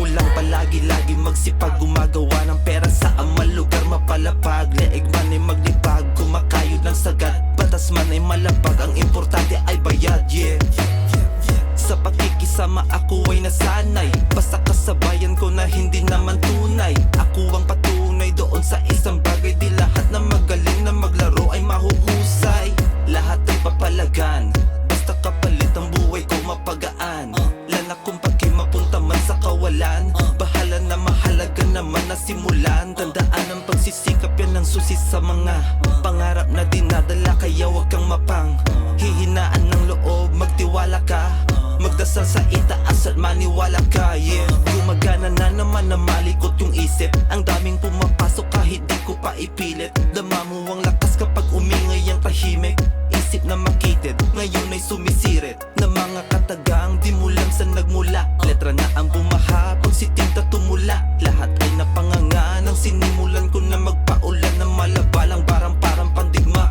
ko lang palagi-lagi magsipag, gumagawa ng pera sa amal, lugar mapalapag. Leeg man ay maglipag, kumakayod ng sagat, batas man ay malapag, ang importante ay bayad, yeah. Sa pakikisama ako ay nasanay, basta kasabayan ko na hindi naman tunay. Ako ang patunay doon sa isang bagay, di lahat na magaling na maglaro ay mahuhusay. Lahat ay papalagan, basta kapalit ang buhay ko mapagaan. Lana kung pagkay mapunta man sa kawalan, bahala na mahalaga naman na simulan. Tandaan ang pagsisikap, yan ang susi sa mga pangarap na dinadala, kaya wag kang mapang hihinaan ng loob, magtiwala ka, magdasal sa itaas at maniwala ka, yeah. Gumagana na naman na malikot yung isip, ang daming pumapasok kahit di ko pa ipilit. Dama mo ang lakas kapag umingay ang tahimik, isip na makitid, ngayon ay sumisirit na mga katagang di mo lang sa nagmula. Letra na ang bumaha pag si tinta tumula, lahat ay napanganga nang sinimulan ko na magpaulan ng malabalang barang parang pandigma.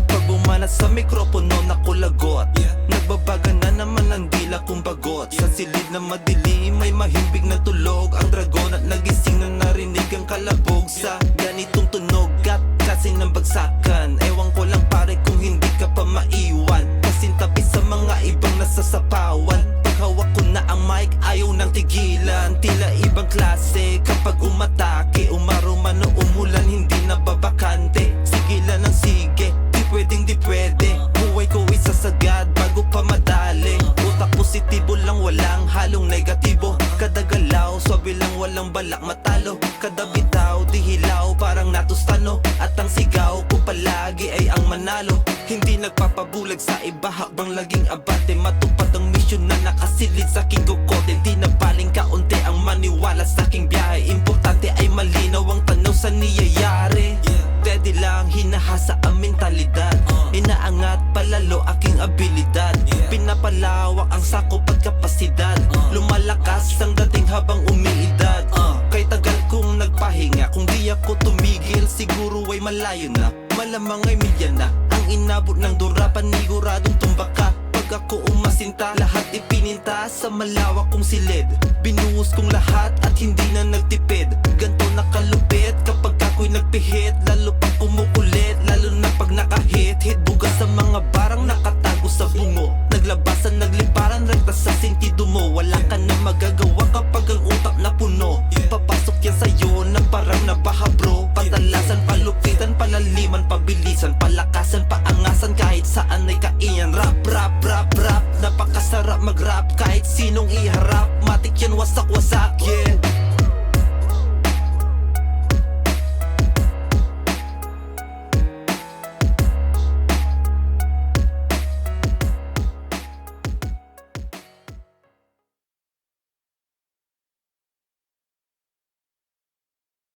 Pag bumanat sa mikropono naku lagot, nagbabaga na naman ang dila kong bagot. Sa silid na madilim may mahimbig na tulog ang dragon, at nagising na narinig ang kalabog sa ganitong tunog at kasi ng bagsakan. Ewan ko lang pare kung hindi ka pa maiwan, kasintabi sa mga ibang nasasapawan. Pag hawak ko na ang mic ayaw nang tigilan, tila ibang klase kapag umatake. Umaruman o umulan hindi na babakante, sige lang ng sige, di pwedeng di pwede. Buhay ko isasagad bago pa madali, utak positibo lang walang halong negatibo. Kada galaw swabe lang walang balak matalo, kada bitaw di hilaw parang natustano, at ang sigaw ko palagi ay ang manalo. Hindi nagpapabulag sa iba habang laging abate, matupad ang misyon na nakasilid sa aking kokote. Di na baling kaunti ang maniwala sa aking biyahe, importante ay malinaw ang tanaw sa niyayari. Pwede lang hinahasa ang mentalidad, inaangat palalo aking abilidad, pinapalawak ang sakop at kapasidad, lumalakas ang dating habang umiidad. Kay tagal kong nagpahinga, kung di ako tumigil siguro ay malayo na, malamang ay milya na ang inabot ng dura, paniguradong tumba ka. Pag ako umasinta, lahat ipininta sa malawak kong silid, binuhos kong lahat at hindi na nagtipid. Ganto nakalupit kapag ako'y nagpihit, lalo pang kumukulit, lalo na pag nakahit. Hit bugas sa mga barang nakatago sa bungo, naglabasan nagliparan rekta sa sentido mo. Wala ka na magagawa kapag ang utak na puno, papasok yan sa'yo na parang nabaha bro. Patalasan, palupitan, palaliman, pabilisan, palakasan, paangasan, kahit saan ay kaiyan. Rap, rap, rap, rap, napakasarap mag-rap kahit sinong iharap, matik yan wasak-wasak, yeah.